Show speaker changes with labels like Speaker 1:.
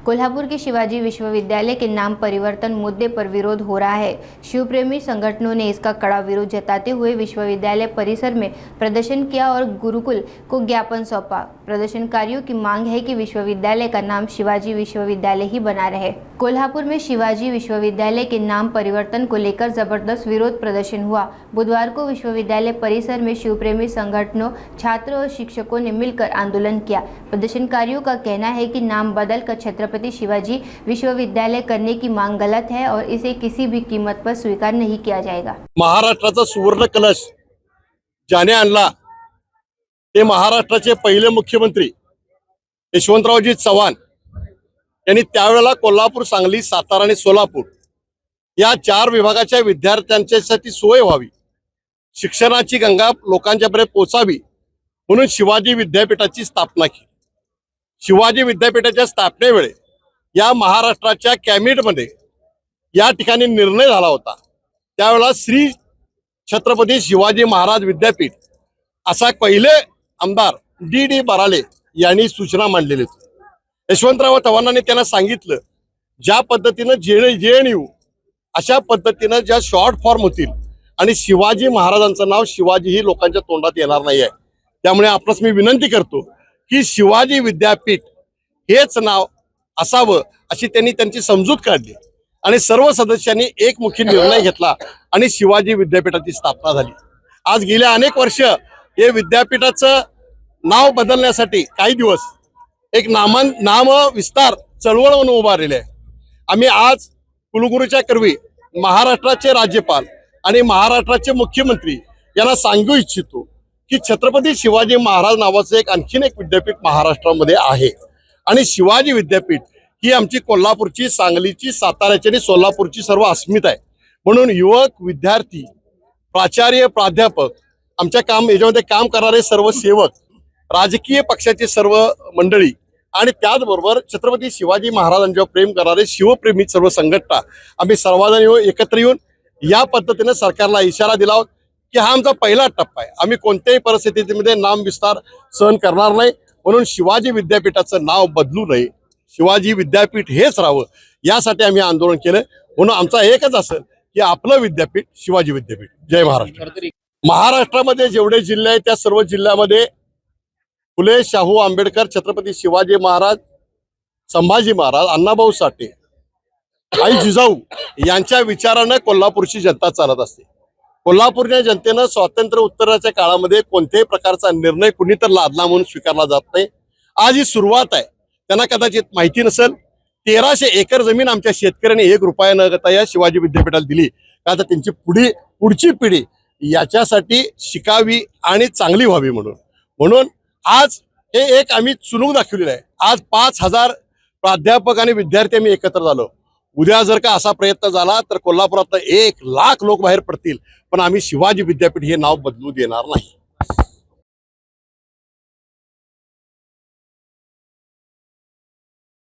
Speaker 1: कोल्हापुर के शिवाजी विश्वविद्यालय के नाम परिवर्तन मुद्दे पर विरोध हो रहा है। शिवप्रेमी संगठनों ने इसका कड़ा विरोध जताते हुए विश्वविद्यालय परिसर में प्रदर्शन किया और गुरुकुल को ज्ञापन सौंपा। प्रदर्शनकारियों की मांग है कि विश्वविद्यालय का नाम शिवाजी विश्वविद्यालय ही बना रहे। कोल्हापुर में शिवाजी विश्वविद्यालय के नाम परिवर्तन को लेकर जबरदस्त विरोध प्रदर्शन हुआ। बुधवार को विश्वविद्यालय परिसर में शिवप्रेमी संगठनों, छात्रों और शिक्षकों ने मिलकर आंदोलन किया। प्रदर्शनकारियों का कहना है कि नाम बदल कर छत्रपति शिवाजी विश्वविद्यालय करने की मांग गलत है और इसे किसी भी कीमत पर स्वीकार नहीं किया जाएगा।
Speaker 2: महाराष्ट्राचा सुवर्ण कलश ज्याने आणला ते महाराष्ट्राचे पहिले मुख्यमंत्री यशवंतरावजी चव्हाण यांनी त्यावेळेला कोल्हापूर, सांगली, सातारा आणि सोलापूर या 4 विभागाच्या विद्यार्थ्यांच्यासाठी सोय व्हावी, शिक्षणाची गंगा लोकांच्यापर्यंत पोहोचावी म्हणून शिवाजी विद्यापीठाची स्थापना केली। शिवाजी विद्यापीठाच्या स्थापनेवेळी या महाराष्ट्राच्या कॅबिनेटमध्ये या ठिकाणी निर्णय झाला होता। त्यावेळेला श्री छत्रपती शिवाजी महाराज विद्यापीठ असा पहिले आमदार डी बराले यांनी सूचना मांडलेली होती। यशवंतराव चव्हाणांनी त्यांना सांगितलं, ज्या पद्धतीनं JNU अशा पद्धतीनं ज्या शॉर्ट फॉर्म होतील आणि शिवाजी महाराजांचं नाव शिवाजी ही लोकांच्या तोंडात येणार नाही आहे, त्यामुळे आपल्यास मी विनंती करतो की शिवाजी विद्यापीठ हेच नाव असावं अशी त्यांनी त्यांची समजूत काढली आणि सर्व सदस्यांनी एकमुखी निर्णय घेतला आणि शिवाजी विद्यापीठाची स्थापना झाली। आज गेल्या अनेक वर्ष हे विद्यापीठाचं नाव बदलण्यासाठी काही दिवस एक नाम विस्तार चळवळ म्हणून उभारलेली आहे। आम्ही आज कुलगुरूच्या करवी महाराष्ट्राचे राज्यपाल आणि महाराष्ट्राचे मुख्यमंत्री यांना सांगू इच्छितो की छत्रपती शिवाजी महाराज नावाचं आणखीन एक विद्यापीठ महाराष्ट्रामध्ये आहे आणि शिवाजी विद्यापीठ ही आमची कोल्हापूरची, सांगलीची, साताऱ्याची आणि सोलापूरची सर्व अस्मिता आहे। म्हणून युवक, विद्यार्थी, प्राचार्य, प्राध्यापक, आमच्या याच्यामध्ये काम करणारे सर्व सेवक, राजकीय पक्षाचे सर्व मंडळी आणि त्याचबरोबर छत्रपती शिवाजी महाराजांच्यावर प्रेम करणारे शिवप्रेमी सर्व संघटना आम्ही सर्वजण एकत्र येऊन या पद्धतीने सरकारला इशारा दिला की हा आमचा पहिला टप्पा आहे। आम्ही कोणत्याही परिस्थितीमध्ये नाम विस्तार सहन करणार नाही, म्हणून शिवाजी विद्यापीठाचं नाव बदलू नये, शिवाजी विद्यापीठ हेच राहावं यासाठी आम्ही आंदोलन केलं। म्हणून आमचा एकच असेल की आपलं विद्यापीठ शिवाजी विद्यापीठ। जय महाराष्ट्र। महाराष्ट्रामध्ये जेवढे जिल्हे आहेत त्या सर्व जिल्ह्यामध्ये फुले शाहू आंबेडकर, छत्रपती शिवाजी महाराज, संभाजी महाराज, अण्णाभाऊ साठे, आई जिजाऊ यांच्या विचारानं कोल्हापूरची जनता चालत असते। कोल्हापूरच्या जनतेनं स्वातंत्र्य उत्तराच्या काळामध्ये कोणत्याही प्रकारचा निर्णय कुणी तर लादला म्हणून स्वीकारला जात नाही। आज ही सुरुवात आहे। त्यांना कदाचित माहिती नसेल, 1300 एकर जमीन आमच्या शेतकऱ्यांनी 1 रुपया न घेता या शिवाजी विद्यापीठाला दिली का तर त्यांची पुढची पिढी याच्यासाठी शिकावी आणि चांगली व्हावी म्हणून आज हे एक आम्ही चुनूक दाखवलेलं आहे। आज 5000 प्राध्यापक आणि विद्यार्थी आम्ही एकत्र झालो। उद्या जर का असा प्रयत्न झाला तर कोल्हापुरात 1 लाख लोक बाहेर पडतील, पण आम्ही शिवाजी विद्यापीठ हे नाव बदलू देणार नाही।